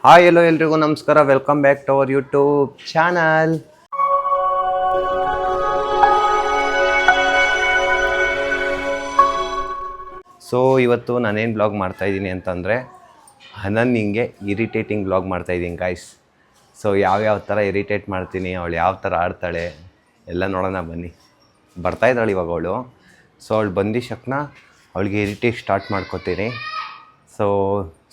Hi hello ಎಲ್ರಿಗೂ ನಮಸ್ಕಾರ, welcome back to our YouTube channel. So ಇವತ್ತು ನಾನೇನು ಬ್ಲಾಗ್ ಮಾಡ್ತಾಯಿದ್ದೀನಿ ಅಂತಂದರೆ ಹಿಂಗೆ ಇರಿಟೇಟಿಂಗ್ ಬ್ಲಾಗ್ ಮಾಡ್ತಾಯಿದ್ದೀನಿ ಗಾಯ್ಸ್. ಸೊ ಯಾವ್ಯಾವ ಥರ ಇರಿಟೇಟ್ ಮಾಡ್ತೀನಿ, ಅವಳು ಯಾವ ಥರ ಆಡ್ತಾಳೆ ಎಲ್ಲ ನೋಡೋಣ ಬನ್ನಿ. ಬರ್ತಾಯಿದ್ದಾಳೆ ಇವಾಗ ಅವಳು. ಸೊ ಅವಳು ಬಂದಿದ್ದ ತಕ್ಷಣ ಅವಳಿಗೆ ಇರಿಟೇಟ್ ಸ್ಟಾರ್ಟ್ ಮಾಡ್ಕೋತೀನಿ. ಸೊ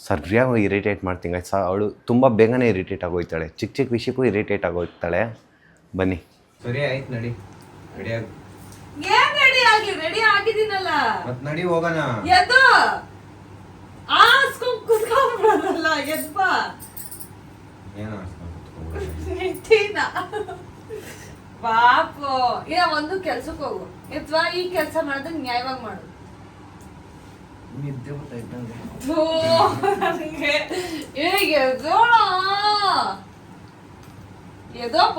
ಸರಿಯಾಗಿ ಇರಿಟೇಟ್ ಮಾಡ್ತೀನಿ ಗಾಯ್ಸ್. ಅವಳು ತುಂಬ ಬೇಗನೆ ಇರಿಟೇಟ್ ಆಗೋಯ್ತಾಳೆ, ಚಿಕ್ಕ ಚಿಕ್ಕ ವಿಷಯಕ್ಕೂ ಇರಿಟೇಟ್ ಆಗೋಗ್ತಾಳೆ. ಬನ್ನಿ. ಸರಿ ಆಯ್ತು, ನಡಿ ರೆಡಿಯಾಗಿ. ರೆಡಿ ಆಗಿದ್ದೀನಲ್ಲ, ಮತ್ ನಡಿ ಹೋಗೋಣ. ಎದ್ದು ಆಸ್ಕೊಂಡ್ ಕುತ್ಕೊಂಡ್ಬಿಡೋದಲ್ಲ, ಎದ್ಬ ಏನು ಪಾಪು. ಇಲ್ಲ, ಒಂದು ಕೆಲ್ಸಕ್ಕೆ ಹೋಗು, ಎತ್ವಾ ಈ ಕೆಲ್ಸ ಮಾಡಿದ್ರೆ ನ್ಯಾಯವಾಗಿ ಮಾಡು. ಎದೋಪ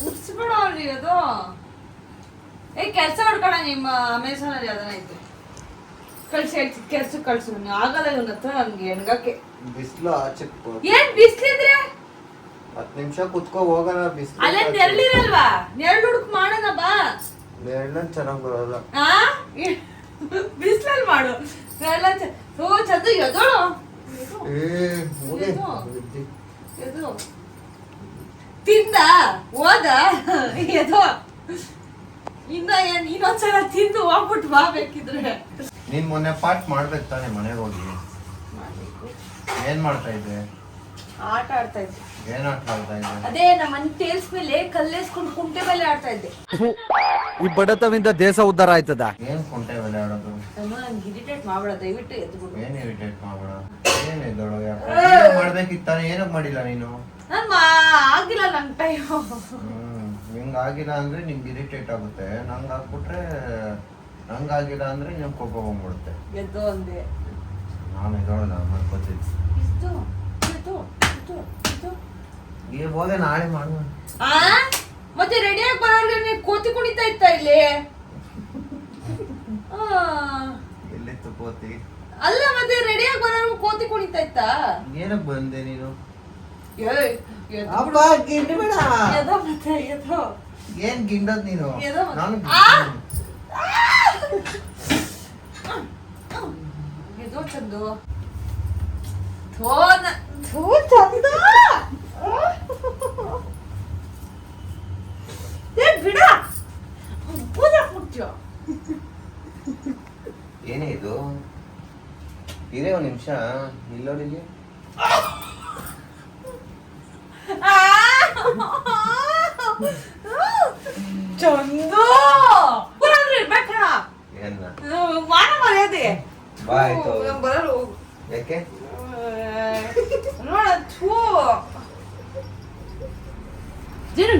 ಉಡ್ಸ್ಬೇಡ ಅವ್ರಿ. ಅದು ಕೆಲ್ಸ ಮಾಡ್ಕೊಳ. ನಿಮ್ಮ ಅಮೆಝಾನ್ ಅಲ್ಲಿ ಅದನ್ನ ಐತೆ, ಕಳ್ಸಿ ಹೇಳ್ತಿದ್ ಕೆಲ್ಸ ಕಳ್ಸು. ಆಗಲ್ಲ ಇವನ ಹತ್ರ ನನ್ಗೆ ಎಣ್ಗಕ್ಕೆ. ಬಿಸ್ಲು ಆಚೆ ಏನ್ ಬಿಸ್ಲಿದ್ರೆ 10 ನಿಮಿಷ ಕುತ್ಕೋ ಹೋಗೋಣ. ಬಿಸ್ಲು ಅಲ್ಲೇ ನೆರಳಿರಲ್ವಾ, ನೆರಳು ಹುಡುಕ್ ಮಾಡೋಣ ಬಾ. ನೆರಳನ್ ಚೆನ್ನಾಗ್ ಬರೋಲ್ಲ, ಬಿಸ್ಲಲ್ಲಿ ಮಾಡು. ಓ ಚಂದ ಎದೋಳು. ತಿಂದ ಹೋದ ಎದೋ. ಇನ್ನೊಂದ್ಸಲ ತಿಂದು ಹೋಗ್ಬಿಟ್ಟು ಬಾ ಬೇಕಿದ್ರೆ. ನೀನ್ ಮೊನ್ನೆ ಪಾಠ ಮಾಡ್ಬೇಕು ತಾನೆ ಮನೆಗೆ ಹೋಗಿ. ಏನ್ ಮಾಡ್ತಾ ಇದ್ದೆ? ಆಟ ಆಡ್ತಾ ಇದ್ದೆ. ಏನ್ ಆಟ ಆಡ್ತಾ ಇದ್ದೆ? ಅದೇ ನಮ್ಮ ಮನೆ ಟೇಲ್ಸ್ ಮೇಲೆ ಕಲ್ಲೇಸ್ಕೊಂಡು ಕುಂಟೆ ಮೇಲೆ ಆಡ್ತಾ ಇದ್ದೆ. ಈ ಬಡತವಿಂದ ದೇಶ ಉದ್ಧಾರ ಆಯ್ತದ. ಏನ್ ಕುಂಟೆ ಮೇಲೆ ಆಡೋದು? ನಂಗೆ ಇರಿಟೇಟ್ ಮಾಡ್ಬೇಡ ದಯವಿಟ್ಟು, ಎದ್ಬಿಡು. ಏನ್ ಇರಿಟೇಟ್ ಮಾಡ್ಬೇಡ. ಏನ್ ಎದ್ದೋಳು? ಮಾಡ್ಬೇಕಿತ್ತಾನೆ, ಏನಕ್ ಮಾಡಿಲ್ಲ ನೀನು? ನನ್ ಆಗಿಲ್ಲ ನನ್ ಟೈಮ್. ನಿಂಗ್ ಆಗಿಲ್ಲ ಅಂದ್ರೆ ನಿಂಗೆ ಇರಿಟೇಟ್ ಆಗುತ್ತೆ, ನಂಗ್ ಆಗ್ಬಿಟ್ರೆ ನಂಗಾಗಿಲ್ಲ ಅಂದ್ರೆ ನಿಮ್ ಕೋಪ ಬಂದ್ಬಿಡುತ್ತೆ. ಎದ್ದು ಅಂದೆ. ನಾನು ಎದ್ದೋಳಲ್ಲ ಮಾಡ್ಕೋತೀನಿ. ಇಷ್ಟು ಇದು ಇದು ಇದು ಈಗ ಹೋದೆ ನಾಳೆ ಮಾಡುವ. ಮತ್ತೆ ರೆಡಿಯಾಗಿ ಬರೋರ್ಗೆ ಕೋತಿ ಕುಣಿತಾ ಇತ್ತ ಇಲ್ಲಿ. ಎಲ್ಲಿತ್ತು ಕೋತಿ? ಅಲ್ಲ, ಮತ್ತೆ ರೆಡಿಯಾಗಿ ಬರೋರ್ಗು ಕೋತಿ ಕುಣಿತಾ ಇತ್ತ. ಏನಕ್ ಬಂದೆ ನೀನು? ಏನ್ ಗಿಂಡದ್ ನೀನು? ನಾನು ಎದೋ ಚಂದು. ಚಂದ ಬಿಡ, ಪೂಜೆ ಮುಟ್ಟ್ಯೋ. ಏನೇ ಇದು? ಇರೇ ಒಂದ್ ನಿಮಿಷ ಇಲ್ಲೋಡಿಗೆ. ಚಂದು ಇರ್ಬೇಕಣ. ಏನ ಮಾನ ಮರ್ಯಾದೆ ಬಾ ಆಯ್ತು. ಬರಲು ಯಾಕೆ ನೋಡ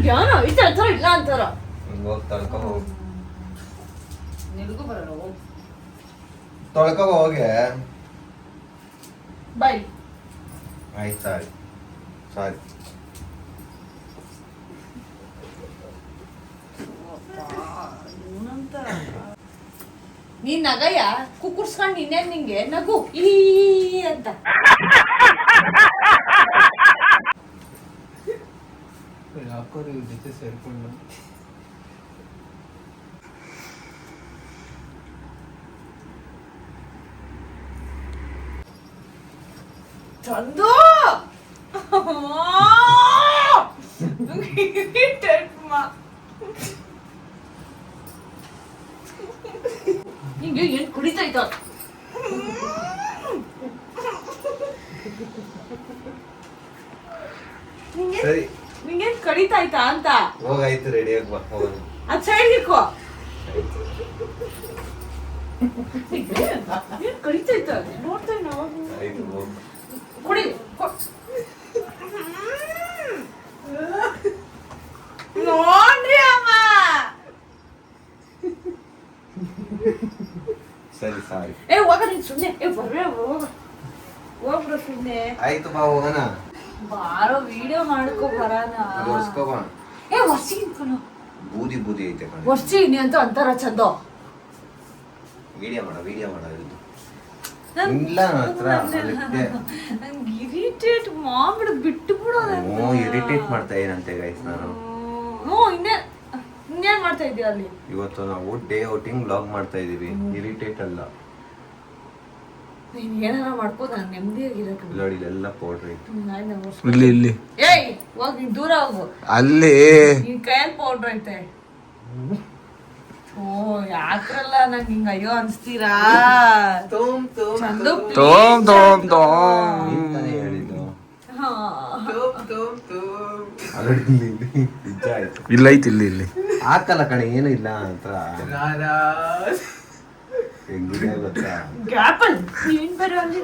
ಜ್ಞಾನ ಈ ತರ ಇಲ್ಲ ಅಂತಾರ. ಹಿಂಗ ಹೋಗಿ ತೊಳ್ಕೊ ಹೋಗಿ. ನಿನಗೂ ಬರಲ್ಲ, ತೊಳ್ಕೊ ಹೋಗೆ. ಬಾಯ್. ಆಯ್ತು, ಸಾರಿ ಸಾರಿ. ನೀನ್ ನಗಯ್ಯ ಕುಕ್ಕರ್ಸ್ಕೊಂಡ್ ಇನ್ನೇನ್ ನಿಂಗೆ ನಗು ಈ ಅಂತ. ಹಾಕೋದು ಜೊತೆ ಸೇರ್ಕೊಂಡು ಚಂದು ನಿಂಗೆ ಏನ್ ಕುಡಿತಾ ಇದ್ದ? ಸರಿ, ನಿಂಗೇನ್ ಕಡಿತಾ ಆಯ್ತಾ ಅಂತ. ಹೋಗಾಯ್ತು, ರೆಡಿಯಾಗಿ ಬಾ ಹೋಗೋಣ. ಅದ್ ಸೈಡ್ ಹಿಡ್ಕೋ. ಏನ್ ಕಡಿತಾ ಇದ್ದ ನೋಡ್ತಾ ಆಯ್ತು ಹೋಗು. ಕುಡಿ. ನೋಡ್ರಿ ಅಮ್ಮ. ಸರಿ ಸಾರಿ. ಹೋಗ ನೀನ್ ಸುಮ್ನೆ. ಬರ್ರೆ ಹೋಗ್ಬಿಡು ಸುಮ್ನೆ. ಆಯ್ತು ಬಾ ಹೋಗೋಣ. ಬಾರೋ ವಿಡಿಯೋ ಮಾಡ್ಕೊ ಬರಾನ. ಬಾ. ವರ್ಷಿ ನಿಂತ್ಕೊಳ್ಳೋ. ಬೂದಿ ಬೂದಿ ಐತೆ ಕಣೆ. ವರ್ಷಿ ನೀ ಅಂತ ಅಂತಾರ ಚಂದ. ವಿಡಿಯೋ ಮಾಡ ಇದು. ಇಲ್ಲ ಹತ್ರ ನಂಗೆ ಇರಿಟೇಟ್ ಮಾಡ್ಬಿಡು, ಬಿಟ್ಟು ಬಿಡೋದು. ಇರಿಟೇಟ್ ಮಾಡ್ತಾ ಏನಂತೆ ಗೈಸ್ ನಾನು. ಇನ್ನೇನ್ ಮಾಡ್ತಾ ಇದೀಯ ಅಲ್ಲಿ? ಇವತ್ತು ನಾವು ಡೇ ಔಟಿಂಗ್ ವ್ಲಾಗ್ ಮಾಡ್ತಾ ಇದೀವಿ. ಇರಿಟೇಟ್ ಅಲ್ಲ, ನೀನ್ ಏನಾರ ಮಾಡ್ಕೋ, ನಾನು ನೆಮ್ಮದಿಯಾಗಿರಕ್ಕೆ. ನೋಡಿ ಇಲ್ಲೆಲ್ಲ ಪೌಡ್ರ್ ಐತೆ. ಇಲ್ಲಿ ಏಯ್ ಹೋಗ್, ನೀನ್ ದೂರ ಹೋಗು. ಅಲ್ಲಿ ನಿನ್ ಕೈಯಲ್ಲಿ ಪೌಡ್ರ್ ಐತೆ. ಓ ಯಾಕ್ರಲ್ಲ ನಂಗೆ ಹಿಂಗ ಅಯ್ಯೋ ಅನ್ಸ್ತೀರಾ? ಚಂದು ಅಂತಾನೆ ಹೇಳಿದ್ದು. ನಿಜ ಆಯ್ತು. ಇಲ್ಲ ಐತಿ ಇಲ್ಲಿ ಹಾಕಲ್ಲ ಕಣೆ, ಏನು ಇಲ್ಲ ಅಂತ ಹೆಂಗಿದೆ ಗೊತ್ತಾ? ಗ್ಯಾಪಲ್ ನೀನ್ ಬೇರೆ ಅಲ್ಲಿ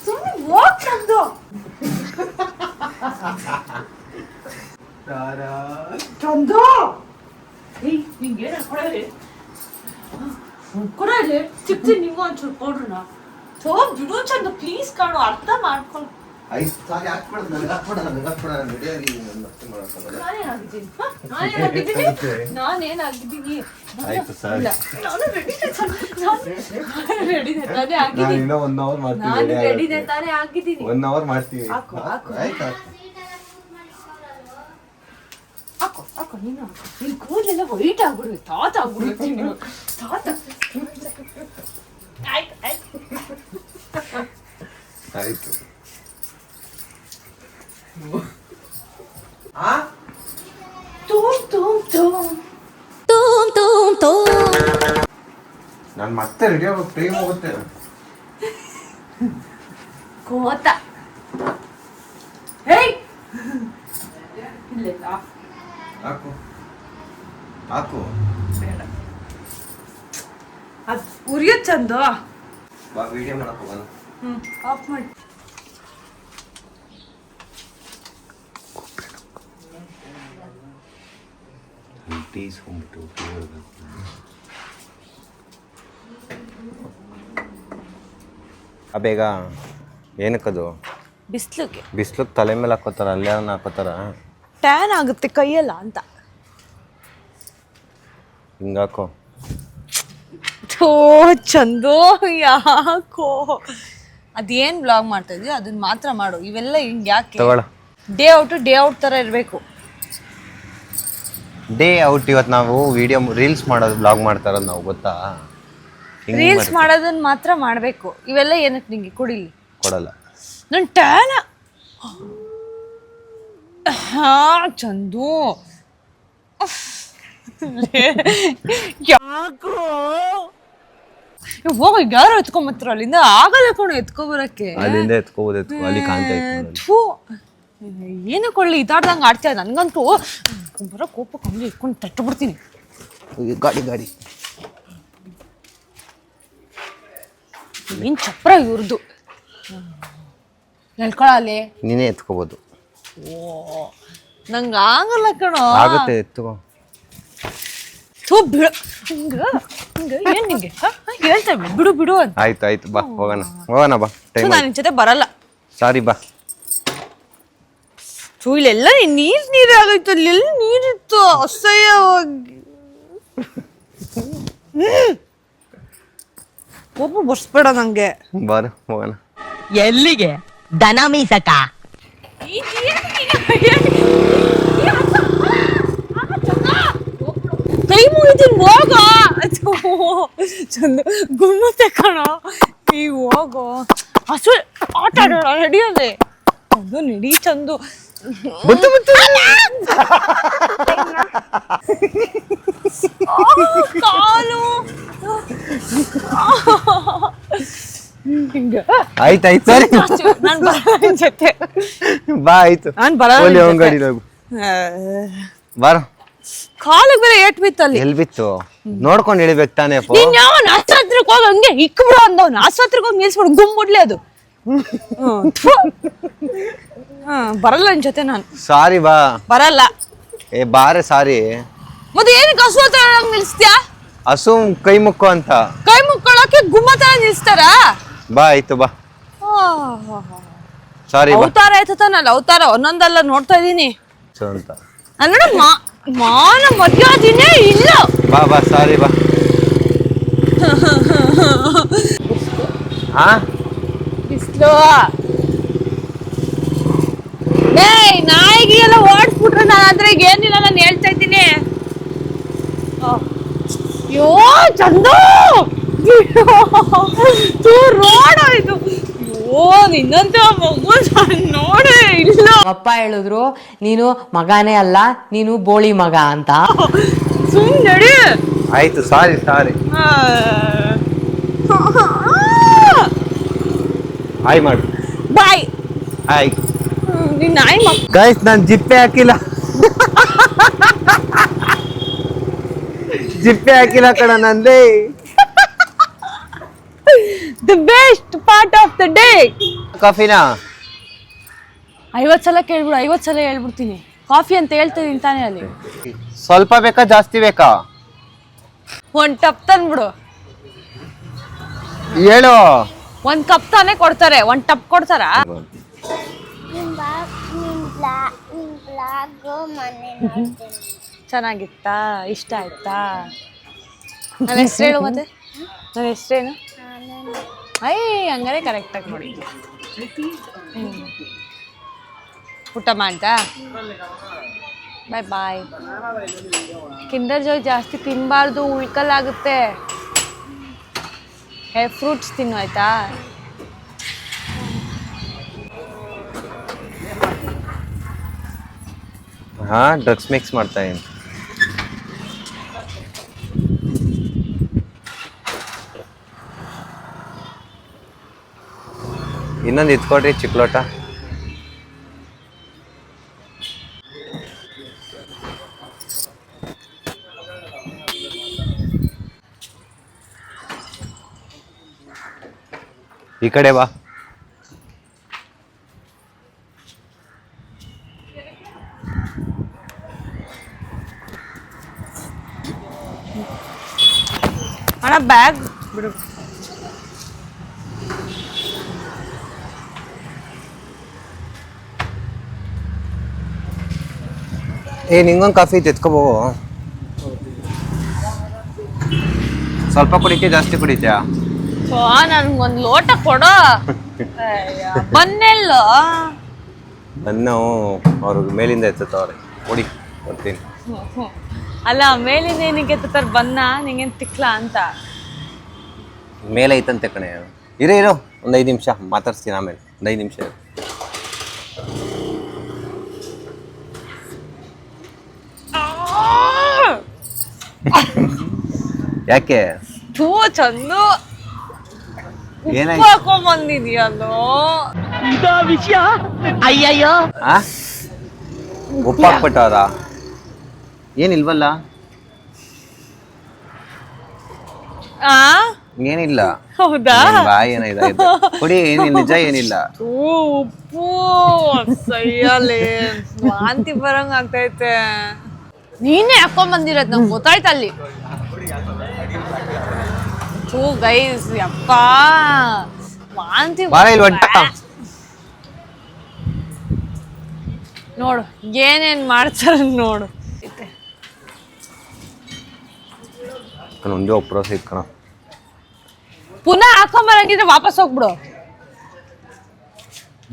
ಸುಮ್ಮನೆ ಹೋಗ್ ಚಂದು. ಚಂದು ಏಯ್ ನಿಂಗೆ ಏನು ಕೊಡಲಿ ಕೊಡಲಿ ಚಿಕ್ಕ ನೀವು ಒಂಚೂರು ಕೊಡ್ರಣ. ಥೋ ಬಿಡು ಚಂದು ಪ್ಲೀಸ್ ಕಾಣು, ಅರ್ಥ ಮಾಡ್ಕೊಂಡು. ನಾನೇನಾಗಿದ್ದೀನಿ? ಆಯ್ತು ಸರ್, ನಾನು ರೆಡಿನೇ ತಾನೇ ಆಗಿದ್ದೀನಿ. ಇನ್ನೂ 1 hour ನಾನು ಮಾಡ್ತೀವಿ. ರೆಡಿನೇ ತಾನೇ ಆಗಿದ್ದೀನಿ. 1 hour ಮಾಡ್ತೀವಿ. ಹಾಕು ಹಾಕು ಆಯ್ತಾ? ಹಾಕು ಹಾಕು ನೀನು ಹಾಕು. ನೀನು ಕೂದಲೆಲ್ಲ ವೈಟ್ ಆಗ್ಬಿಡುವೆ, ತಾತ ಆಗ್ಬಿಡುತ್ತೆ ನೀವು ತಾತ. ಆಯ್ತು ಆಯ್ತು ಆಯ್ತು. ನಾನು ಮತ್ತೆ ರೆಡಿ ಆಗೋ ಟೈಮ್ ಹೋಗುತ್ತೆ. ಕೋತ ಹೇಯ್ ಇಲ್ಲ ಹಾಕು ಹಾಕು. ಬೇಡ, ಅದು ಉರಿಯೋ ಚಂದು. ಬಾ ವಿಡಿಯೋ ಮಾಡಕ್ ಹೋಗೋಣ. ಆಫ್ ಮಾಡಿ. ಟೀಸ್ ಹೋಗ್ಬಿಟ್ಟು ಹೇಳ್ಬೇಕು. ಬೇಗ ಏನಕ್ಕದು? ಬಿಸ್ಲಿಗೆ ಬಿಸ್ಲಿಗೆ ತಲೆ ಮೇಲೆ ಹಾಕೋತಾರ, ಅಲ್ಲೇ ಹಾಕೋತಾರ, ಟ್ಯಾನ್ ಆಗುತ್ತೆ ಕೈಯಲ್ಲ ಅಂತ. ಹಿಂಗಾಕೋ. ಥೋ ಚಂದು ಯಾಕೋ? ಅದೇನ್ ಬ್ಲಾಗ್ ಮಾಡ್ತಾ ಇದೀಯ ಅದನ್ನ ಮಾತ್ರ ಮಾಡು, ಇವೆಲ್ಲ ಹಿಂಗ್ ಯಾಕೆ? ತಗೊಳ. ಡೇ ಔಟ್ ತರ ಇರ್ಬೇಕು. ಡೇ ಔಟ್ ಇವತ್ತು ನಾವು ವಿಡಿಯೋ ರೀಲ್ಸ್ ಮಾಡೋದು ಬ್ಲಾಗ್ ಮಾಡ್ತಾ ಇರೋದು ನಾವು, ಗೊತ್ತಾ? ರೀಲ್ಸ್ ಮಾಡೋದನ್ನ ಮಾತ್ರ ಮಾಡ್ಬೇಕು. ಇವೆಲ್ಲ ಏನಕ್ಕೆ ನಿಂಗೆ ಕುಡಿಲಿ? ಕೊಡಲ್ಲ. ನನ್ ಟ್ಯಾನ ಹಾ ಚಂದು ಯಾಕೋ ಹೋಗ, ಯಾರು ಎತ್ಕೊಂಬತ್ತರ ಅಲ್ಲಿಂದ? ಆಗಲ್ಲ ಕಣ ಎತ್ಕೊ ಬರಕ್ಕೆ. ಅಲ್ಲಿಂದ ಎತ್ಕೋಬೋದು, ಅಲ್ಲಿ ಕಾಣ್ತಾ ಥೂ ಏನು ಕೊಳ್ಳಿ ಇದಾಡ್ದಂಗೆ ಆಡ್ತಾ ಇದ್ದ. ನನಗಂತೂ ಬರೋ ಕೋಪ ಕಮ್ಮಿ ಇಟ್ಕೊಂಡು ತಟ್ಟು ಬಿಡ್ತೀನಿ. ಗಾಡಿ ಏನ್ ಚಪ್ರ ಇವ್ರದ್ದು. ಎಳ್ಕೊಳಲ್ಲಿ ನೀನೇ ಎತ್ಕೋಬೋದು. ಓ ನಂಗೆ ಆಗಲ್ಲ ಕಣೋ. ಆಗುತ್ತೆ, ಎತ್ಕೋ. ಥೂ ಬಿಡು. ಏನ್ ನಿಂಗೆ ಹೇಳ್ತಾ ಬಿಡು ಬಿಡು ಅಂತ. ಆಯ್ತು ಬಾ ಹೋಗೋಣ ಬಾ. ಟೈಮ್ ನಾನು ನಿನ್ ಜೊತೆ ಬರಲ್ಲ. ಸಾರಿ ಬಾ. ಇಲ್ಲೆಲ್ಲ ನೀರ್ ಆಗೈತು, ಅಲ್ಲೆಲ್ಲ ನೀರಿತ್ತು ಅಸಹ್ಯವಾಗಿ. ಕೋಪ ಬರ್ಸ್ಬೇಡ ನಂಗೆ. ಬಾರು ಹೋಗೋಣ. ಎಲ್ಲಿಗೆ? ದನ ಮೀಸಕ? ಕೈ ಮುಗಿತೀನಿ ಹೋಗ. ಚಂದ ಗುಮ್ಮತ್ತೆ ಕಣೋ, ಈಗ ಹೋಗೋ. ಹಸು ಆಟ ಆಡೋಣ, ನಡಿಯೋದೆ ಅದು ನಡಿ ಚಂದು. ಕಾಲು ಆಯ್ತಾಯ್ತು ಸರಿ, ನಾನ್ ಬರಲ್ಲ ನಿನ್ ಜೊತೆ. ಬಾ. ಆಯ್ತು ನಾನ್ ಬರಲ್ಲ ನಿನ್ ಜೊತೆ. ಗಾಡಿ ಬಾರ. ಕಾಲಿಗೆ ಬೇರೆ ಏಟ್ ಬಿತ್ತಲ್ಲಿ. ಎಲ್ ಬಿತ್ತು ನೋಡ್ಕೊಂಡು ಇಳಿಬೇಕು ತಾನೇ. ನೀನ್ ಯಾವನ್ ಆಸ್ಪತ್ರೆಗೆ ಹೋಗ ಹಂಗೆ ಇಕ್ಬಿಡು ಅಂದವ್ನ. ಆಸ್ಪತ್ರೆಗೆ ಹೋಗಿ ನಿಲ್ಸ್ಬಿಡು, ಗುಂಬಿಡ್ಲಿ ಅದು. ಬರಲ್ಲ ನಿನ್ ಜೊತೆ ನಾನು. ಸಾರಿ ಬಾ. ಬರಲ್ಲ. ಬಾರೆ ಸಾರಿ. ಮತ್ತೆ ಏನಕ್ಕೆ ಹಸು ಹತ್ರ ನಿಲ್ಸ್ತ್ಯಾ? ಹಸು ಕೈ ಮುಕ್ಕು ಅಂತ. ಕೈ ಮುಕ್ಕೊಳಕ್ಕೆ ಗುಮ್ಮ ತರ ನಿಲ್ಸ್ತಾರ? ಬಾ ಆಯ್ತು ಬಾ. ಸಾರಿ ಬಾ. ಅವತಾರ ಆಯ್ತು ತಾನಲ್ಲ, ಅವತಾರ ಒಂದೊಂದಲ್ಲ ನೋಡ್ತಾ ಇದೀನಿ. ಸೊ ಅಂತ ಅಂದ್ರೆ ಮಾನ ಮಧ್ಯಾದಿನೇ ಇಲ್ಲ. ಬಾ ಸಾರಿ ಬಾ. ಹಾ ಬಿಸ್ಲು ನಾಯಿಗೆ ಎಲ್ಲ ಓಡಿಸ್ಬಿಟ್ರೆ ನಾನು ಅಂದ್ರೆ ಈಗ ಏನಿಲ್ಲ, ನಾನು ಹೇಳ್ತಾ ಇದ್ದೀನಿ. ಅಯ್ಯೋ ಚಂದು ರೋಡ್ ಆಯ್ತು. ಅಯ್ಯೋ ನಿನ್ನಂತ ಮಗು ನೋಡೇ ಇಲ್ಲ. ಅಪ್ಪ ಹೇಳಿದ್ರು ನೀನು ಮಗನೇ ಅಲ್ಲ, ನೀನು ಬೋಳಿ ಮಗ ಅಂತ. ಸುಮ್ ನಡಿ. ಆಯ್ತು ಸಾರಿ ಹಾಯ್ ಮಾಡು. ಬಾಯ್. ಹಾಯ್ ನೀನ್ ನಾಯಿ ಮಕ್ಕ. ಗೈಸ್ ನಾನು ಜಿಪ್ಪೆ ಹಾಕಿಲ್ಲ ಕಣ ನಂದೇ. The best part of the day. ಕಾಫಿನಾ 50 ಸಲ ಕೇಳ್ಬಿಡು, 50 ಸಲ ಹೇಳ್ಬಿಡ್ತೀನಿ. ಕಾಫಿ ಅಂತ ಹೇಳ್ತಾ ಇದೀನಿ ತಾನೇ ಅಲ್ಲಿ. ಸ್ವಲ್ಪ ಬೇಕಾ ಜಾಸ್ತಿ ಬೇಕಾ? ಒಂದ್ ಟಪ್ ತಂದ್ಬಿಡು. ಹೇಳು. ಒಂದ್ ಕಪ್ ತಾನೇ ಕೊಡ್ತಾರೆ, ಒಂದ್ ಟಪ್ ಕೊಡ್ತಾರ? ಚೆನ್ನಾಗಿತ್ತಾ? ಇಷ್ಟ ಆಯ್ತಾ? ನನ್ನ ಹೆಸರು ಹೇಳು. ಮತ್ತೆ ನನ್ನ ಹೆಸರೇನು? ಹಂಗಾರೆ ಕರೆಕ್ಟಾಗಿ ನೋಡಿ. ಊಟ ಮಾಡ್ದಾ? ಬಾಯ್ ಬಾಯ್. ಕಿಂಡರ್ ಜಾಯ್ ಜಾಸ್ತಿ ತಿನ್ನಬಾರ್ದು, ಉಳ್ಕಲ್ಲಾಗುತ್ತೆ. ಫ್ರೂಟ್ಸ್ ತಿನ್ನು ಆಯ್ತಾ? ಹಾ ಡ್ರಗ್ಸ್ ಮಿಕ್ಸ್ ಮಾಡ್ತಾ ಇದೀನಿ. ಇನ್ನೊಂದು ಇತ್ಕೊಡ್ರಿ ಚಿಕ್ಲೋಟ. ಈ ಕಡೆ ಬಾ. ಅಣ್ಣ ಬ್ಯಾಗ್ ಬಿಡು. ನಿಂಗೊಂದು ಕಾಫಿ ತೆತ್ಕೋಬೋ. ಸ್ವಲ್ಪ ಕುಡಿಕೆ ಜಾಸ್ತಿ ಕುಡಿತ್ಯಾ? ನನ್ಗೊಂದು ಲೋಟ ಕೊಡೋ. ಬನ್ನೆಲ್ಲೋ ಬನ್ನು ಅವ್ರ ಮೇಲಿಂದ ಎತ್ತವ್ರೆ. ಕುಡಿ ಬರ್ತೀನಿ. ಅಲ್ಲ ಮೇಲಿಂದ ಏನಕ್ಕೆ ಎತ್ತಾರ? ಬನ್ನ ನಿಂಗೇನು ತಿಕ್ಲಾ ಅಂತ? ಮೇಲೆ ಐತಂತೆ ಕಣೆ. ಇರೋ ಒಂದು 5 ನಿಮಿಷ ಮಾತಾಡ್ಸ್ತೀನಿ, ಆಮೇಲೆ ಒಂದು 5 ನಿಮಿಷ. ಯಾಕೆ? ಚಂದು ಏನಾಯ್ತು? ಹಾಕೊಂಬಂದಿದ್ಯಲ್ಲೋ ವಿಷಯ. ಅಯ್ಯಯ್ಯೋ ಉಪ್ಪು ಹಾಕ್ಬಿಟ್ಟವ್ರ? ಏನಿಲ್ವಲ್ಲ. ಏನಿಲ್ಲ. ಹೌದಾ? ಬಾಯಿ ಏನಾಯ್ತು ಕುಡಿ. ಏನಿಲ್ಲ, ನಿಜ ಏನಿಲ್ಲ. ಉಪ್ಪು ಸೈಯಲ್ಲಿ ವಾಂತಿ ಬರಂಗ ಆಗ್ತೈತೆ. ನೀನೇ ಹಾಕೊಂಬಂದಿರತ್ ನಂಗೆ ಗೊತ್ತಾಯ್ತು ಅಲ್ಲಿ. ಗೈಸ್ ಯಪ್ಪ ವಾಂತಿ ನೋಡು ಏನೇನ್ ಮಾಡ್ತಾರ ನೋಡು. ಒಂದೇ ಒಪ್ಪರ ಸಿಕ್ಕಣ. ಪುನಃ ಹಾಕೊಂಬರಂಗಿದ್ರೆ ವಾಪಸ್ ಹೋಗ್ಬಿಡು.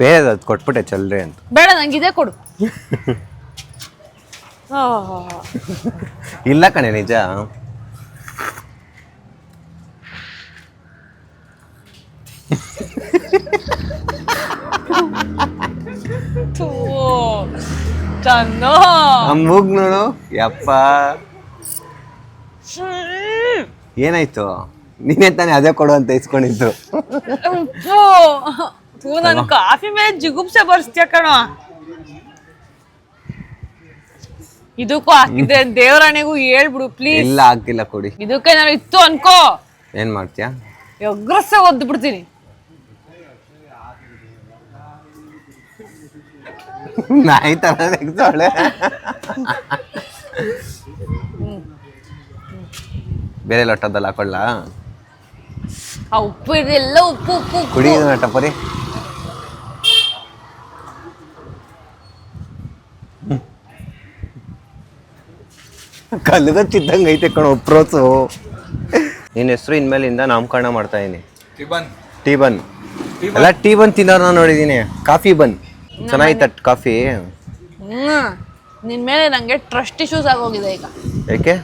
ಬೇರೆ ಅದು ಕೊಟ್ಬಿಟ್ಟೆ ಚಲ್ರಿ ಅಂತ. ಬೇಡ ನಂಗಿದೆ ಕೊಡು. ಇಲ್ಲ ಕಣೆ ನಿಜ. ಮೂಗ್ ನೋಡು ಯಪ್ಪ. ಏನಾಯ್ತು? ನೀನೇ ತಾನೇ ಅದೇ ಕೊಡು ಅಂತ ಇಸ್ಕೊಂಡಿದ್ದು. ನನ್ ಕಾಫಿ ಮೇಲೆ ಜಿಗುಪ್ಸೆ ಬರ್ಸ್ತೀಯ ಕಣೋ. ಇದಕ್ಕೂ ಹಾಕಿದ್ರೆ ದೇವರಾಣೆಗೂ ಹೇಳ್ಬಿಡು ಪ್ಲೀಸ್. ಇಲ್ಲ ಹಾಕಿಲ್ಲ ಕೊಡಿ. ಇದಕ್ಕೆ ನಾನು ಇತ್ತು ಅನ್ಕೋ. ಏನ್ ಮಾಡ್ತೀಯ? ಎಗ್ರಸ್ಸೆ ಒದ್ದು ಬಿಡ್ತೀನಿ. ನಾಯಿ ತರ ನೆಗ್ಸೋಳೆ. ಬೇರೆ ಲೊಟ್ಟದಲ್ಲಿ ಹಾಕೊಳ್ಳ? ಆ ಉಪ್ಪು ಇದೆಲ್ಲ ಉಪ್ಪು ಉಪ್ಪು ಕುಡಿ ಟಪರಿ. ಕಲ್ಗತ್ತಿದ್ದಂಗೆ ಐತೆ ಕಣೋ ಪ್ರೋಸು. ನಿನ್ನ ಹೆಸರು ಇನ್ಮೇಲಿಂದ ನಾಮಕರಣ ಮಾಡ್ತಾ ಇದೀನಿ. ಟೀ ಬನ್ ಎಲ್ಲ ಟೀ ಬನ್ ತಿನ್ನೋರು ನಾನು ನೋಡಿದ್ದೀನಿ. ಕಾಫಿ ಬನ್ ಚೆನ್ನಾಗಿತ್ತ ಕಾಫಿ. ನಿನ್ ಮೇಲೆ ನಂಗೆ ಟ್ರಸ್ಟ್ ಇಶ್ಯೂಸ್ ಆಗೋಗಿದೆ ಈಗ. ಯಾಕೆ?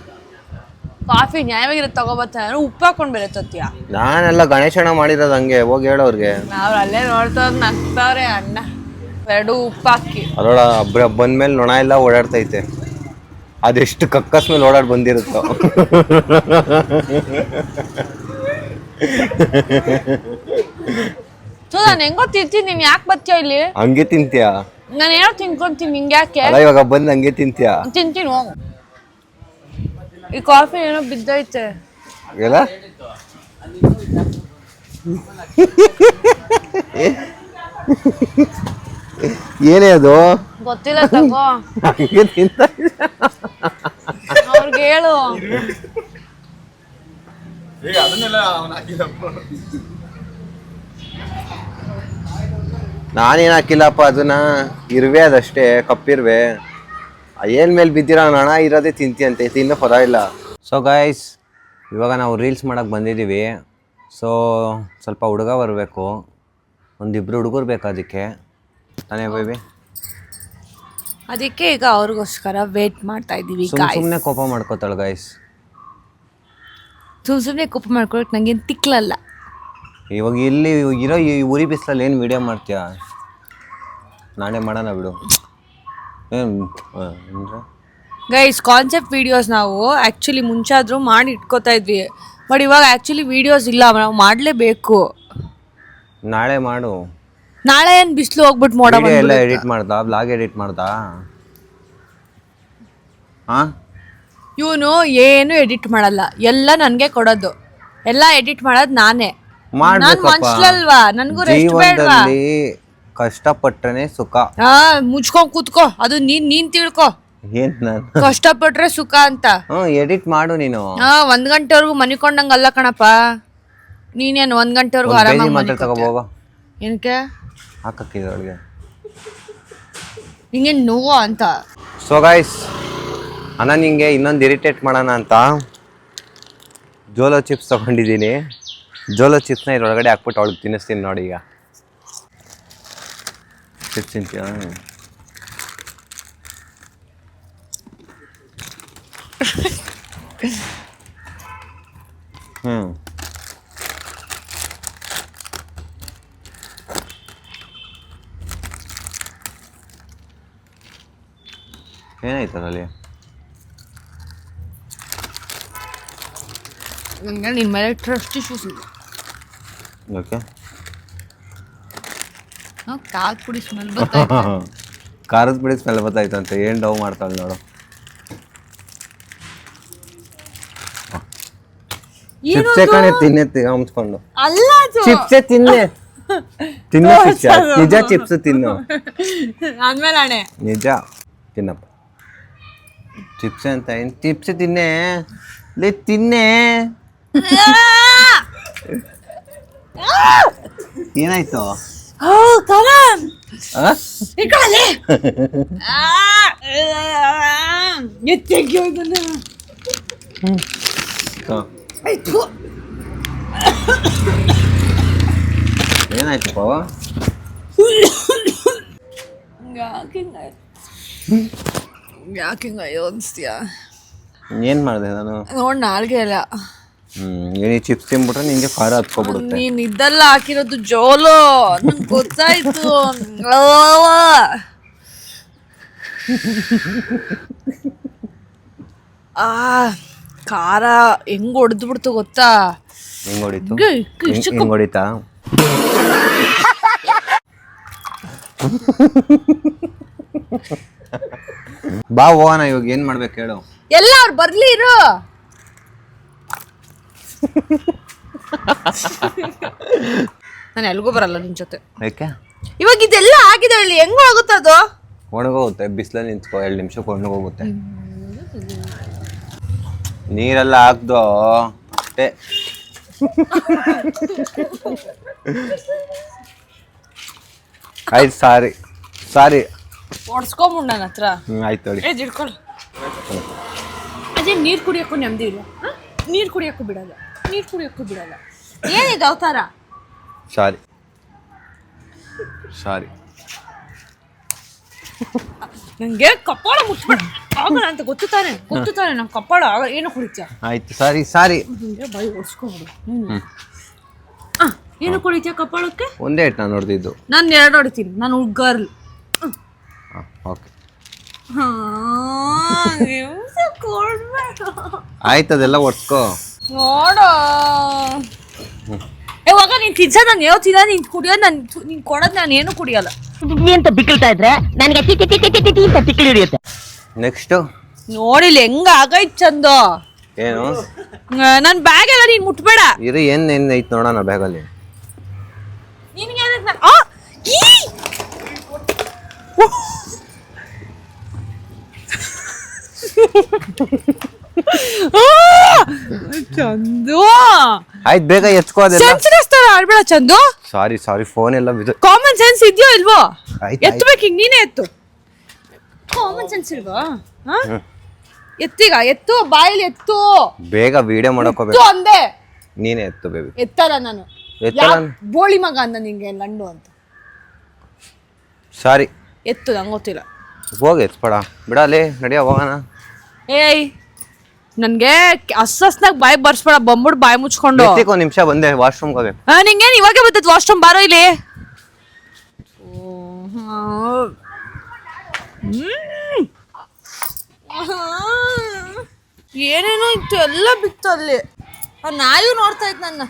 ಕಾಫಿ ನ್ಯಾಯವಾಗಿರುತ್ತೆ ತಗೋಬರ್ತಾರೆ, ಉಪ್ಪು ಹಾಕೊಂಡ್ ಬೇರೆ ತತ್ತೀಯ. ನಾನೆಲ್ಲ ಗಣೇಶಣ್ಣ ಮಾಡಿರೋದು ಹಂಗೆ, ಹೋಗಿ ಹೇಳೋರ್ಗೆ. ಅವ್ರು ಅಲ್ಲೇ ನೋಡ್ತಾವ್ರು ನಗ್ತಾವ್ರೆ ಅಣ್ಣ. ಎರಡು ಉಪ್ಪು ಹಾಕಿ ಅದರೊಳ ಬಂದ್ಮೇಲೆ ನೊಣ ಎಲ್ಲ ಓಡಾಡ್ತೈತೆ. ಅದೆಷ್ಟು ಕಕ್ಕಸ್ ಮೇಲೆ ಓಡಾಡ್ ಬಂದಿರುತ್ತೋ. ಸೊ ನಾನು ಹೆಂಗೋ ತಿಂತೀನಿ, ನೀನ್ ಯಾಕೆ ಬರ್ತೀಯ ಇಲ್ಲಿ? ಹಂಗೆ ತಿಂತೀಯಾ? ನಾನು ಏನೋ ತಿನ್ಕೊಂತೀನಿ, ನಿಂಗೆ ಯಾಕೆ? ಅಲ್ಲ ಇವಾಗ ಬಂದು ಹಂಗೆ ತಿಂತೀಯಾ? ತಿಂತೀನಿ ಹೋಗು. ಈ ಕಾಫಿ ಏನೋ ಬಿದ್ದೈತೆ ಎಲ್ಲ ಏನೇ ಅದು ಗೊತ್ತಿಲ್ಲ, ತಗೋ. ಹಂಗೆ ತಿಂತ ಅವ್ರಿಗೆ ಹೇಳು. ನಾನೇನು ಹಾಕಿಲ್ಲಪ್ಪ, ಅದನ್ನ ಇರುವೆ ಅದಷ್ಟೇ, ಕಪ್ಪಿರುವೆ. ಏನ್ ಮೇಲೆ ಬಿದ್ದಿರೋ ಹಣ ಇರೋದೇ ತಿಂತಿ ತಿನ್ನೋ ಪದ ಇಲ್ಲ. ಸೊ ಗೈಸ್, ಇವಾಗ ನಾವು ರೀಲ್ಸ್ ಮಾಡಕ್ಕೆ ಬಂದಿದ್ದೀವಿ. ಸೊ ಸ್ವಲ್ಪ ಹುಡುಗ ಬರಬೇಕು, ಒಂದಿಬ್ರು ಹುಡುಗರು ಬೇಕು ಅದಕ್ಕೆ ತಾನೇ ಬೇಬಿ. ಅದಕ್ಕೆ ಈಗ ಅವ್ರಿಗೋಸ್ಕರ ವೇಟ್ ಮಾಡ್ತಾ ಇದೀವಿ. ಸುಮ್ಮನೆ ಕೋಪ ಮಾಡ್ಕೋತಾಳೆ ಗೈಸ್. ಸುಮ್ಮನೆ ಕೋಪ ಮಾಡ್ಕೊಳಕ್ ನಂಗೇನು ತಿಕ್ಲಲ್ಲ. ಇವಾಗ ಇಲ್ಲಿ ಇರೋ ಈ ಉರಿ ಬಿಸಿಲಲ್ಲಿ ಏನು ವಿಡಿಯೋ ಮಾಡ್ತೀಯ? ನಾಳೆ ಮಾಡೋಣ ಬಿಡು. ಗೈಸ್, ಕಾನ್ಸೆಪ್ಟ್ ವಿಡಿಯೋಸ್ ನಾವು ಆ್ಯಕ್ಚುಲಿ ಮುಂಚೆ ಆದರೂ ಮಾಡಿ ಇಟ್ಕೋತಾ ಇದ್ವಿ. ಬಟ್ ಇವಾಗ ಆ್ಯಕ್ಚುಲಿ ವಿಡಿಯೋಸ್ ಇಲ್ಲ, ನಾವು ಮಾಡಲೇಬೇಕು. ನಾಳೆ ಮಾಡು. ನಾಳೆ ಏನು ಬಿಸಿಲು ಹೋಗ್ಬಿಟ್ಟು ಮೋಡ ಎಲ್ಲ ಎಡಿಟ್ ಮಾಡ್ದಾ? ಬ್ಲಾಗ್ ಎಡಿಟ್ ಮಾಡ್ದಾ? ಹಾಂ, ಇವನು ಏನು ಎಡಿಟ್ ಮಾಡಲ್ಲ, ಎಲ್ಲ ನನಗೆ ಕೊಡೋದು, ಎಲ್ಲ ಎಡಿಟ್ ಮಾಡೋದು ನಾನೇ. ನಾನು ಮನ್ಸಲ್ವಾ, ನನಗೂ ರೆಸ್ಟ್ ಬೇಡವಾ? ಕಷ್ಟಪಟ್ರೆ ಸುಖ. ಮುಚ್ಕೊಂಡ್ ಕೂತ್ಕೋ, ಅದು ನೀನ್ ತಿಳ್ಕೊ. ಏನ್ ನಾನು ಕಷ್ಟಪಟ್ರೆ ಸುಖ ಅಂತ. ಎಡಿಟ್ ಮಾಡು ನೀನು. 1 ಗಂಟೆವರೆಗೂ ಮನಿಕೊಂಡಂಗ ಅಲ್ಲ ಕಣಪ್ಪ. ನೀನೇನು 1 ಗಂಟೆವರೆಗೂ ಆರಾಮಾಗಿ ಮಾತ್ರ ತಗೋಬೋಗ. ಏನಕ್ಕೆ ಹಾಕಕ್ಕಿದ್ರೊಳಗೆ ಹಿಂಗೇನು ನೋವು ಅಂತ. ಸೊ ಗೈಸ್, ಅಣ್ಣ ನಿಂಗೆ ಇನ್ನೊಂದು ಇರಿಟೇಟ್ ಮಾಡೋಣ ಅಂತ ಜೋಲೋ ಚಿಪ್ಸ್ ತಗೊಂಡಿದ್ದೀನಿ. ಜೋಲೋ ಚಿಪ್ಸ್ನ ಇದ್ರೊಳಗಡೆ ಹಾಕ್ಬಿಟ್ಟು ಅವಳಿಗೆ ತಿನ್ನಿಸ್ತೀನಿ ನೋಡಿ. ಈಗ ಚಿಪ್ಸ್ ತಿಂತೀಯ? ಏನಾಯ್ತು ಅದರಲ್ಲಿ? ನನಗೆ ನಿನ್ನ ಮೇಲೆ ಟ್ರಸ್ಟ್ ಇಶ್ಯೂಸ್ ಇದೆ. ಓಕೆ, ಖಾರದ ಪುಡಿ ಸ್ಮೆಲ್ ಬರ್ತಾಯಿತ್ತು. ಖಾರದ ಪುಡಿ ಸ್ಮೆಲ್ ಬರ್ತಾಯಿತ್ತು ಅಂತ ಏನು ಡವ್ ಮಾಡ್ತಾಳೆ ನೋಡು. ಚಿಪ್ಸೆ ಕಣೆ ತಿನ್ನೆ ಹಂಚ್ಕೊಂಡು. ಅಲ್ಲ, ಚಿಪ್ಸೆ ತಿನ್ನೆ ತಿನ್ನು. ನಿಜ ಚಿಪ್ಸ್ ತಿನ್ನು. ಆದ್ಮೇಲೆ ಅಣೆ ನಿಜ ತಿನ್ನಪ್ಪ. ಚಿಪ್ಸ್ ಅಂತ ಏನು? ಚಿಪ್ಸ್ ತಿನ್ನೆ, ಲೇ ತಿನ್ನೆ. ಏನಾಯ್ತು? ಏನಾಯ್ತು ಪಾವ? ಯಾಕೆ ಅಯ್ಯೋ ಅನ್ಸ್ತೀಯ? ಏನು ಮಾಡಿದೆ ನಾನು? ನೋಡ್ ನಾಲ್ಗೆ ಇಲ್ಲ. ನೀನು ಚಿಪ್ಸ್ ತಿನ್ಬಿಟ್ರೆ ನಿಂಗೆ ಖಾರ ಹತ್ಕೊಬಿಡುತ್ತೆ. ನೀನ್ ಇದೆಲ್ಲ ಹಾಕಿರೋದು ಜೋಲೋ, ನಂಗೆ ಗೊತ್ತಾಯ್ತು. ಖಾರ ಹೆಂಗ್ ಹೊಡೆದು ಬಿಡ್ತು ಗೊತ್ತಾ? ಹೆಂಗ್ ಹೊಡಿತು? ಹೆಂಗ್ ಹೊಡಿತಾ? ಬಾ ಹೋಗೋಣ. ಇವಾಗ ಏನ್ ಮಾಡ್ಬೇಕು ಹೇಳು? ಎಲ್ಲ ಅವ್ರು ಬರ್ಲಿ ಇರು. ನಾನು ಎಲ್ಗೂ ಬರಲ್ಲ ನಿನ್ ಜೊತೆ. ಯಾಕೆ? ಇವಾಗ ಇದೆಲ್ಲ ಆಗಿದೆ, ಹೇಳಿ ಹೆಂಗ್ ಆಗುತ್ತೆ? ಅದು ಒಣಗೋಗುತ್ತೆ, ಬಿಸಿಲಲ್ಲಿ ನಿಂತ್ಕೋ, 2 ನಿಮಿಷಕ್ಕೆ ಒಣಗೋಗುತ್ತೆ. ನೀರೆಲ್ಲ ಹಾಕ್ದು ಅಷ್ಟೇ. ಆಯ್ತು, ಸಾರಿ ಓಡಿಸ್ಕೊಂಬಿಡ್ ನನ್ನ ಹತ್ರ. ಆಯ್ತು ನೋಡಿ. ಇಟ್ಕೊಳ್ಳ ನೀರು ಕುಡಿಯೋಕ್ಕೂ ನೆಮ್ಮದಿ ಇಲ್ಲ, ನೀರು ಕುಡಿಯೋಕ್ಕೂ ಬಿಡಲ್ಲ, ನೀರು ಕುಡಿಯೋಕ್ಕೂ ಬಿಡಲ್ಲ. ಏನಿದೆ ಅವತಾರ? ಸಾರಿ ಸಾರಿ. ನಂಗೆ ಕಪಾಳ ಮುಟ್ಬೇಡ ಆಗಲ್ಲ ಅಂತ ಗೊತ್ತು ತಾನೆ ನಂಗೆ ಕಪಾಳ ಆಗ ಏನೋ ಕುಡಿತೀಯ. ಆಯ್ತು ಸಾರಿ ಸಾರಿ. ಹಿಂಗೆ ಬಾಯಿ ಓಡಿಸ್ಕೊಬಿಡು. ಏನು ಕುಡಿತೀಯ ಕಪಾಳಕ್ಕೆ? ಒಂದೇ ಏಟ್ ನಾನು ನೋಡ್ದಿದ್ದು. ನಾನು 2 ಹೊಡಿತೀನಿ, ನಾನು ಗರ್ಲ್. ಓಕೆ ಆಯ್ತು ಅದೆಲ್ಲ ಒಡ್ಸ್ಕೋ. ನೋಡೋ ಇವಾಗ ನೀನ್ ತಿನ್ಸೋದ್ ನಾನು ಹೇಳ್ತಿಲ್ಲ, ನೀನ್ ಕುಡಿಯೋದು ನೀನ್ ಕೊಡೋದು ನಾನು ಏನು ಕುಡಿಯಲ್ಲ. ಅಂತ ಬಿಕ್ಕಳ್ತಾ ಇದ್ರೆ ನನಗೆ ಅಂತ ತಿಕ್ಕಿ ಹಿಡಿಯುತ್ತೆ. ನೆಕ್ಸ್ಟ್ ನೋಡಿಲ್ಲ ಹೆಂಗ ಆಗೈತ್ ಚಂದು. ಏನು ನನ್ ಬ್ಯಾಗ್ ಎಲ್ಲ ನೀನ್ ಮುಟ್ಬೇಡ. ಇದು ಏನ್ ಐತ್ ನೋಡೋಣ ಬ್ಯಾಗಲ್ಲಿ. ನಿನ್ಗೆ ಚಂದು ಆಯ್ತು ಬೇಗ ಎತ್ಕೋ. ಅದೆಲ್ಲ ಸೆನ್ಸಿಟಿವ್ ತರ ಆಡ್ಬೇಡ ಚಂದು. ಸಾರಿ ಸಾರಿ ಫೋನ್ ಎಲ್ಲ ಕಾಮನ್ ಸೆನ್ಸ್ ಇದೆಯೋ ಇಲ್ವೋ? ಆಯ್ತು, ಎತ್ತಬೇಕು ಈಗ ನೀನೇ ಎತ್ತು. ಕಾಮನ್ ಸೆನ್ಸ್ ಇಲ್ವಾ? ಎತ್ತೀಗ ಎತ್ತು, ಬಾಯಲ್ಲಿ ಎತ್ತು. ಬೇಗ ವಿಡಿಯೋ ಎತ್ತು ಮಾಡೋಕೋಬೇಕು. ಅಂದೆ. ನೀನೇ ಎತ್ತು ಬೇಬಿ. ಎತ್ತಲ್ಲ ನಾನು. ಬೋಳಿ ಮಗ ಅಂದ ನಿಂಗೆ ಲಂಡು ಅಂತ. ಸಾರಿ ಎತ್ತು ನಂಗೆ ಗೊತ್ತಿಲ್ಲ. ಹೋಗಿ ಎತ್ಬೇಡ ಬಿಡಲಿ, ನಡಿಯ ಹೋಗೋಣ. ಏಯ್ ನನ್ಗೆ ಅಸ್ನಾಗ ಬಾಯಿ ಬರ್ಸ್ಬೇಡ, ಬಂದ್ಬಿಡು ಬಾಯಿ ಮುಚ್ಕೊಂಡು. ಒಂದ್ ನಿಮಿಷ ಬಂದೆ ವಾಶ್ರೂಮ್ಗೆ ಹೋಗಿ. ನಿಂಗೇನು ಇವಾಗೆ ಬರ್ತೈತೆ ವಾಶ್ರೂಮ್? ಬಾರೋ ಇಲ್ಲಿ. ಏನೇನೋ ಇತ್ತು ಎಲ್ಲ ಬಿತ್ತು ಅಲ್ಲಿ. ನಾಯು ನೋಡ್ತಾ ಇತ್ತು ನನ್ನ.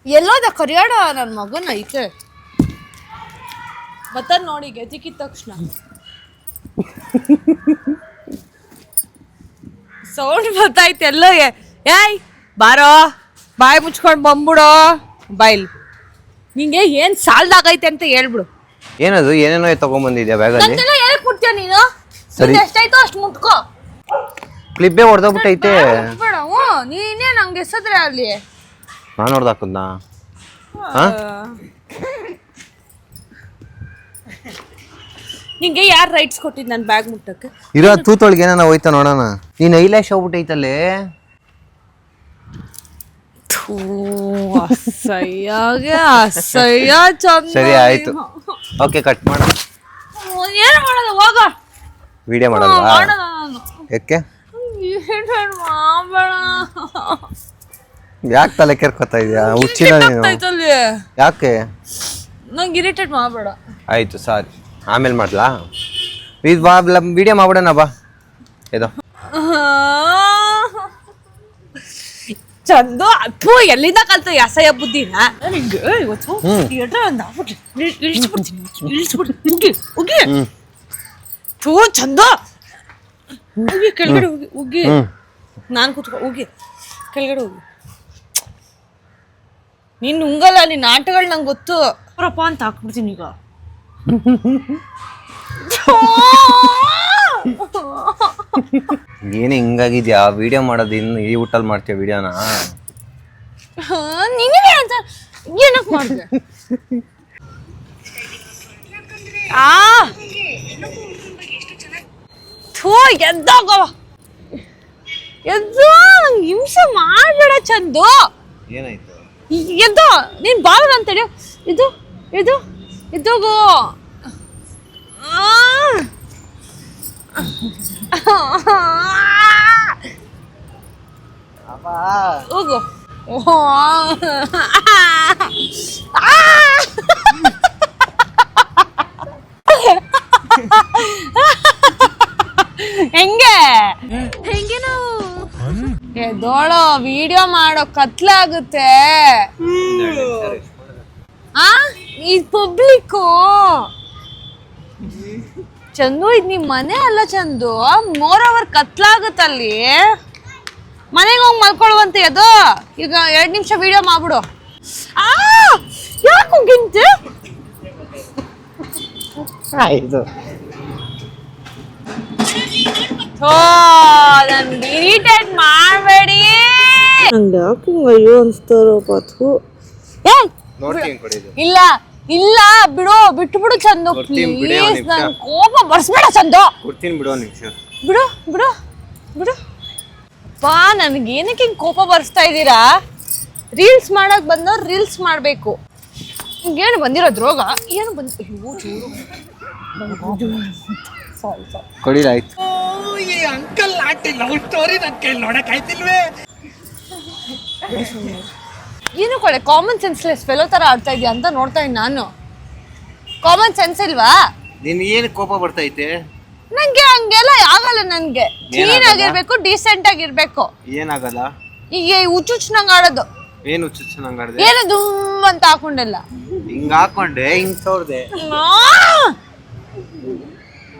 ಎಲ್ಲೋದ ಕರಿಯಾಡ ನನ್ನ ಮಗನ ಐತೆ ಬತ್ತ ನೋಡಿ ಗೆದಿಕ್ಕಿದ ತಕ್ಷಣ ಸೌಂಡ್ ಬರ್ತೈತೆ ಎಲ್ಲೋ. ಏಯ್ ಬಾರೋ, ಬಾಯಿ ಮುಚ್ಕೊಂಡು ಬಂದ್ಬಿಡೋ. ಬಾಯ್ಲಿ ನಿಂಗೆ ಏನ್ ಸಾಲ್ದಾಗೈತೆ ಅಂತ ಹೇಳ್ಬಿಡು. ಏನದು ಏನೇನೋ ತಗೊಂಡ್ಬಂದಿದ್ಯಾ ಬ್ಯಾಗಲ್ಲಿ? ನಂಗೆಲ್ಲ ಹೇಳಕ್ ಕೊಡ್ತೀಯ ನೀನು? ಸರಿ. ಎಷ್ಟಾಯ್ತೋ ಅಷ್ಟು ಮುಟ್ಕೋ. ಕ್ಲಿಪ್ಪೇ ಹೊಡೆದೋಗ್ಬಿಟ್ಟೈತೆ. ಬೇಡ ನೀನೇ ನಂಗೆ ಎಸದ್ರೆ ಅಲ್ಲಿ. ನಾನು ಹೊಡೆದಾಕದ್ನಾ? ನಿಂಗೆ ಯಾರು ರೈಟ್ಸ್ ಕೊಟ್ಟಿದ್ದು ನನ್ನ ಬ್ಯಾಗ್ ಮುಟ್ಟಕ್ಕೆ? ಇರೋ ತೂತೊಳಗೆ ಏನಾನ ಹೋಯ್ತಾ ನೋಡೋಣ. ನೀನ್ ಐಲ್ಯಾಶ್ ಹೋಗ್ಬಿಟ್ಟೈತಲ್ಲೇ. ಅಸಹ್ಯ ಚಂದ. ಸರಿ ಆಯ್ತು, ಓಕೆ ಕಟ್ ಮಾಡ. ಏನು ಮಾಡೋದು ಹೋಗ. ವಿಡಿಯೋ ಮಾಡೋದಾ? ಮಾಡೋಣ ನಾನು. ಯಾಕೆ ಮಾಡಬೇಡ. ಯಾಕೆ ತಲೆ ಕೆರ್ಕೋತಾ ಇದೆಯಾ? ಹುಚ್ಚಿನ ನೀನು? ಯಾಕೆ? ನಂಗೆ ಇರಿಟೇಟ್ ಮಾಡಬೇಡ. ಆಯ್ತು ಸಾರಿ, ಆಮೇಲೆ ಮಾಡ್ಲಾ? ಇದು ಬಾ ವಿಡಿಯೋ ಮಾಡ್ಬಿಡೋಣ ಬಾ. ಇದು ಚಂದು ಅಥೂ ಎಲ್ಲಿಂದ ಕಲ್ತು ಅಸಹ್ಯ ಬುದ್ಧಿನ ನಿಂಗೆ ಇವತ್ತು ಇಳಿಸ್ಬಿಡ್ತೀನಿ. ಉಗಿ ಥೂ ಚಂದು ಉಗಿ ಕೆಳಗಡೆ ಹೋಗಿ. ಉಗಿ ನಾನು ಕೂತ್ಕೊ. ಉಗಿ ಕೆಳಗಡೆ ಹೋಗಿ. ನೀನು ಉಂಗಲ್ಲ, ನಿನ್ನ ಆಟಗಳು ನಂಗೆ ಗೊತ್ತು. ಅವರಪ್ಪ ಅಂತ ಹಾಕ್ಬಿಡ್ತೀನಿ ಈಗ. ಏನೇ ಹಿಂಗಾಗಿದ್ಯಾ? ವಿಡಿಯೋ ಮಾಡೋದು ಇನ್ನು ಈ ಊಟಲ್ಲಿ ಮಾಡ್ತೀಯ ವಿಡಿಯೋನ? ನಿನಗೆ ಅಂತ ಏನಕ್ಕೆ ಮಾಡಿದೆ? ಥೂ ಎದ್ದೋಗವ, ಎದ್ದು ಹಿಂಸೆ ಮಾಡಬೇಡ ಚಂದು. ಏನಾಯ್ತು? ಎದ್ದೋ, ನೀನ್ ಬಾರಲ್ಲ ಅಂತೇಳಿ ಇದು ಇದು ಎದ್ದೋಗು. ಹೋಗು. ಹೆಂಗೆ ಎದ್ದೋಳೋ, ವಿಡಿಯೋ ಮಾಡೋ ಕತ್ಲಾಗುತ್ತೆ. ಈ ಪಬ್ಲಿಕ್ಕು ಚಂದು, ಇದು ನಿಮ್ ಮನೆ ಅಲ್ಲ ಚಂದು. More over ಕತ್ಲಾಗುತ್ತಲ್ಲಿ. ಮನೆಗೆ ಹೋಗಿ ಮಲ್ಕೊಳ್ಳುವಂತೆ ಅದು. ಈಗ 2 ನಿಮಿಷ ವಿಡಿಯೋ ಮಾಡ್ಬಿಡು. ಯಾಕೆ ಹೋಗಿಂತೆ? ಆಯ್ತು. ನನ್ಗೆ ಇರಿಟೇಟ್ ಮಾಡಬೇಡಿ. ನಂಗೆ ಯಾಕೆ ಅಯ್ಯೋ ಅನ್ಸ್ತಾರಪ್ಪ. ಇಲ್ಲ ಇಲ್ಲ ಬಿಡು, ಬಿಟ್ಬಿಡು ಚಂದು ಪ್ಲೀಸ್. ನನ್ ಕೋಪ ಬರ್ಸ್ಬೇಡ ಚಂದು. ಕೊಡ್ತೀನಿ ಬಿಡು ನಿಮಿಷ. ಬಿಡು ಬಿಡು ಬಿಡು ಬಾ. ನನಗೆ ಏನಕ್ಕೆ ಹಿಂಗೆ ಕೋಪ ಬರ್ಸ್ತಾ ಇದ್ದೀರಾ? ರೀಲ್ಸ್ ಮಾಡಕ್ ಬಂದವ್ರು ರೀಲ್ಸ್ ಮಾಡಬೇಕು. ಏನು ಬಂದಿರೋದು ರೋಗ? ಏನು ಬಂದ? ಅಯ್ಯೋ ಚೂರು ಕೊಡಿಲಾಯ್ತು. ಏನು ಕೊಡೆ ಕಾಮನ್ ಸೆನ್ಸ್ಲೆಸ್ ಫೆಲೋ ತರ ಆಡ್ತಾ ಇದೀಯ ಅಂತ ನೋಡ್ತಾ ಇದ್ದೀನಿ ನಾನು. ಕಾಮನ್ ಸೆನ್ಸ್ ಇಲ್ವಾ ನಿನ್ ಏನು ಕೋಪ ಬರ್ತೈತೆ? ನಂಗೆ ಹಂಗೆಲ್ಲ ಆಗಲ್ಲ. ನನ್ಗೆ ಕ್ಲೀನ್ ಆಗಿರ್ಬೇಕು, ಡೀಸೆಂಟ್ ಆಗಿರ್ಬೇಕು. ಏನಾಗಲ್ಲ. ಈಗ ಹುಚ್ಚುಚ್ಚನಂಗ್ ಆಡೋದು. ಏನು ಚುಚ್ಚನಂಗ್ ಆಡ್ದೆ? ಏನು ದುಮ್ ಅಂತ ಹಾಕೊಂಡೆಲ್ಲ ಹಿಂಗ್ ಹಾಕೊಂಡೆ, ಹಿಂಗ್ ಸೋರ್ದೆ.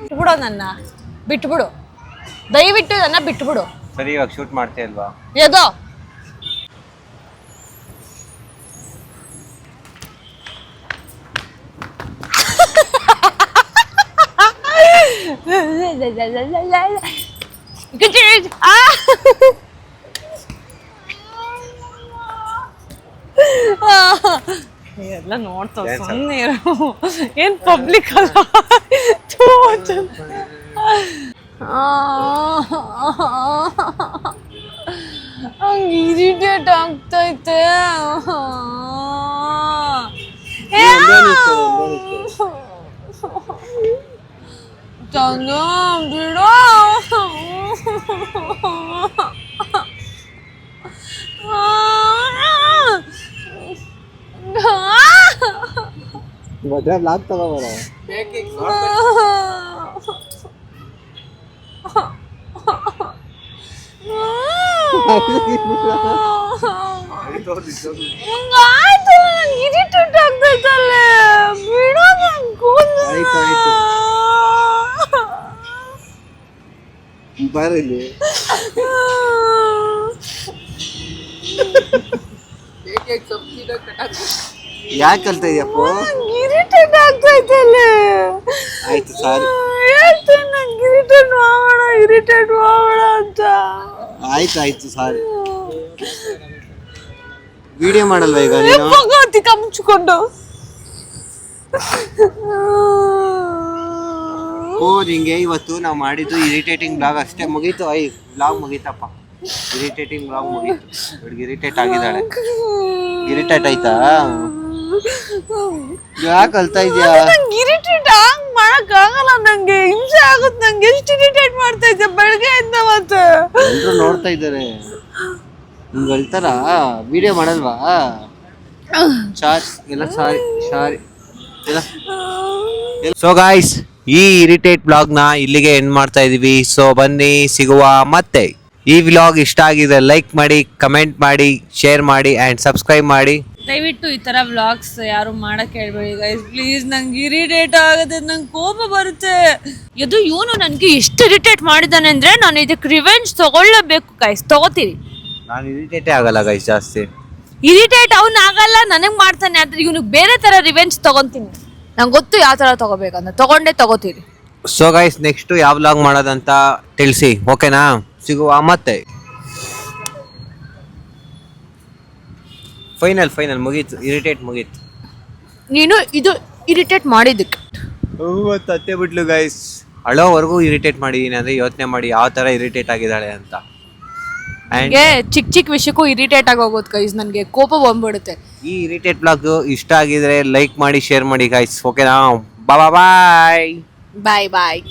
ಬಿಟ್ಬಿಡೋ ನನ್ನ, ಬಿಟ್ಬಿಡು ದಯವಿಟ್ಟು ನನ್ನ ಬಿಟ್ಬಿಡು. ಸರಿ ಇವಾಗ ಶೂಟ್ ಮಾಡ್ತೀಯ ಅಲ್ವಾ? ಏದೋ ಎಲ್ಲ ನೋಡ್ತಾವ ಸುಮ್ಮನೆ ಏನ್ ಪಬ್ಲಿಕ್ ಅಲ್ಲ. ಹಂಗ ಇರಿಟೇಟ್ ಆಗ್ತೈತೆ. ಚಂದ ಬಿಡೋ. ಆಯ್ತು ಇರಿಟೇಟ್ ಆಗ್ತೈತಲ್ಲ ಬಿಡೋ. ಬರಲಿ ಯಾಕೆ ಕಲ್ತಾ ಇದೆಯಪ್ಪ? ಇರಿಟೇಟ್ ಆಗ್ತೈತಲ್ಲ. ಆಯ್ತು ಸಾರಿ. ಹೇಳ್ತೇನೆ ನಂಗೆ ಇರಿಟೇಟ್ ಮಾಡೋಣ, ಇರಿಟೇಟ್ ಮಾಡೋಣ ಅಂತ. ಆಯ್ತು ಸಾರಿ. ವಿಡಿಯೋ ಮಾಡಲ್ವಾ ಈಗ ನೀನು? ಪಗಾತಿ ಕಮ್ಚ್ಕೊಂಡು ಹಿಂಗೆ ಇವತ್ತು ನಾವು ಮಾಡಿದ್ದು ಇರಿಟೇಟಿಂಗ್ ಬ್ಲಾಗ್ ಅಷ್ಟೇ ಮುಗೀತು. ಬ್ಲಾಗ್ ಮುಗೀತಪ್ಪ. ಇರಿಟೇಟಿಂಗ್ ಬ್ಲಾಗ್ ಮುಗೀತು. ಹುಡುಗಿ ಇರಿಟೇಟ್ ಆಗಿದ್ದಾಳೆ. ಇರಿಟೇಟ್ ಆಯ್ತಾ? ಯಾಕೆ ಅಳ್ತಾ ಇದೆಯಾ? ಇರಿಟೇಟ್ ಹಂಗ್ ಮಾಡಕ್ ಆಗಲ್ಲ. ನಂಗೆ ಹಿಂಸೆ ಆಗುತ್ತೆ. ನಂಗೆ ಎಷ್ಟು ಇರಿಟೇಟ್ ಮಾಡ್ತಾ ಇದ್ದೆ ಬೆಳಗ್ಗೆ ಇಂದ. ಮತ್ತೆ ಎಲ್ರು ನೋಡ್ತಾ ಇದ್ದಾರೆ. ಹಿಂಗ್ ಅಳ್ತಾರ? ವಿಡಿಯೋ ಮಾಡಲ್ವಾ? ಸಾರಿ. ಸೊ ಗಾಯ್ಸ್, ಈ ಇರಿಟೇಟ್ ಬ್ಲಾಗ್ನ ಇಲ್ಲಿಗೆ ಎಂಡ್ ಮಾಡ್ತಾ ಇದೀವಿ. ಸೊ ಬನ್ನಿ ಸಿಗುವ ಮತ್ತೆ. ಈ ವ್ಲಾಗ್ ಇಷ್ಟ ಆಗಿದೆ ಲೈಕ್ ಮಾಡಿ, ಕಮೆಂಟ್ ಮಾಡಿ, ಶೇರ್ ಮಾಡಿ ಆ್ಯಂಡ್ ಸಬ್ಸ್ಕ್ರೈಬ್ ಮಾಡಿ. ದಯವಿಟ್ಟು ಈ ತರ ವ್ಲಾಗ್ಸ್ ಯಾರು ಮಾಡಕ್ ಹೇಳ್ಬೇಡಿ ಗೈಸ್ ಪ್ಲೀಸ್. ನಂಗೆ ಇರಿಟೇಟ್ ಆಗುತ್ತೆ, ನಂಗೆ ಕೋಪ ಬರುತ್ತೆ. ಇದು ಇವನು ನನ್ಗೆ ಎಷ್ಟು ಇರಿಟೇಟ್ ಮಾಡಿದಾನೆ ಅಂದ್ರೆ ನಾನು ಇದಕ್ಕೆ ರಿವೆಂಜ್ ತಗೊಳ್ಳೇಬೇಕು ಗೈಸ್. ತಗೋತೀವಿ. ನಾನು ಇರಿಟೇಟೇ ಆಗಲ್ಲ ಗೈಸ್ ಜಾಸ್ತಿ. ಇರಿಟೇಟ್ ಅವ್ನು ಆಗಲ್ಲ, ನನಗ್ ಮಾಡ್ತಾನೆ. ಆದ್ರೆ ಇವನಿಗೆ ಬೇರೆ ತರ ರಿವೆಂಜ್ ತಗೊಂತೀನಿ. ನಂಗೆ ಗೊತ್ತು ಯಾವ ತರ ತಗೋಬೇಕಂತ. ತಗೋತೀರಿ. ಸೊ ಗೈಸ್, ನೆಕ್ಸ್ಟ್ ಯಾವ ವ್ಲಾಗ್ ಮಾಡೋದಂತ ತಿಳಿಸಿ, ಓಕೆನಾ? ಸಿಗುವ ಮತ್ತೆ. ಫೈನಲ್ ಮುಗೀತು. ಇರಿಟೇಟ್ ಮುಗೀತು. ನೀನು ಇದು ಇರಿಟೇಟ್ ಮಾಡಿದ್ದಕ್ಕೆ ತತ್ತೆ ಬಿಟ್ಲು ಗೈಸ್. ಅಳೋವರೆಗೂ ಇರಿಟೇಟ್ ಮಾಡಿದೀನಿ ಅಂದ್ರೆ ಯೋಚನೆ ಮಾಡಿ ಯಾವ ತರ ಇರಿಟೇಟ್ ಆಗಿದ್ದಾಳೆ ಅಂತ. ನನಗೆ ಚಿಕ್ಕ ವಿಷಯಕ್ಕೂ ಇರಿಟೇಟ್ ಆಗಿ ಹೋಗೋದು ಗೈಸ್. ನನಗೆ ಕೋಪ ಬಂದ್ಬಿಡುತ್ತೆ. ಈ ಇರಿಟೇಟ್ ಬ್ಲಾಗ್ ಇಷ್ಟ ಆಗಿದ್ರೆ ಲೈಕ್ ಮಾಡಿ, ಶೇರ್ ಮಾಡಿ ಗೈಸ್, ಓಕೆನಾ? ಬಾಯ್. ಬಾಯ್.